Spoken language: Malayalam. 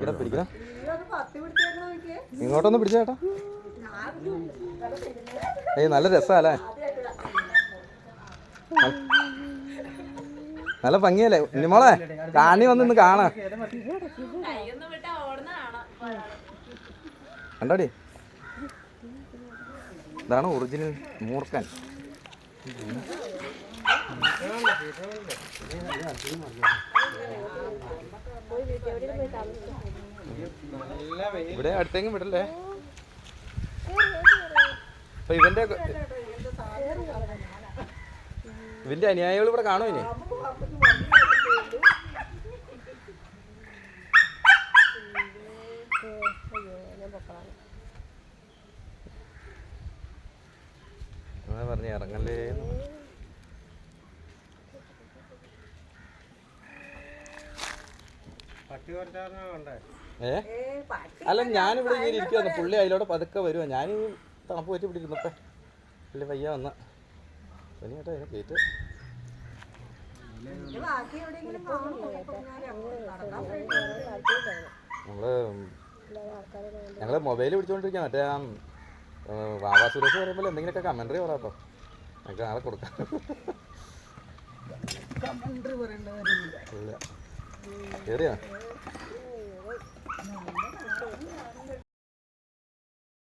ഇവിടെ പിടിക്കണം. ഇങ്ങോട്ടൊന്ന് പിടിച്ചേട്ടാ. നല്ല രസമല്ലേ, നല്ല ഭംഗിയല്ലേ ഉണ്ണിമോളെ. കാണി വന്നിന്ന് കാണാം. കണ്ടോടി, ഇതാണ് ഒറിജിനൽ മൂർഖൻ. ഇവിടെ അടുത്തെങ്കിലും വിടല്ലേ. അപ്പൊ ഇവന്റെ അനുയായികൾ ഇവിടെ കാണുമോ ഇനി? പറഞ്ഞ ഇറങ്ങല്ലേ. അല്ല, ഞാനിവിടെ ഇങ്ങനെ ഇരിക്കുവായിരുന്നു. പുള്ളി അതിലൂടെ പതുക്കെ വരുവാ. ഞാൻ തണുപ്പ് പറ്റി ഇവിടെ ഇരുന്നപ്പോ പുള്ളി പയ്യ വന്ന പനി കേട്ടോ. അതിനെ കേട്ട് ഞങ്ങള് മൊബൈൽ പിടിച്ചോണ്ടിരിക്കുക. മറ്റേ വാവാ സുരേഷ് പറയുമ്പോൾ എന്തെങ്കിലുമൊക്കെ കമന്ററി പറയാട്ടോ. ഞങ്ങൾക്ക് നാളെ കൊടുക്കാം. കേറിയാ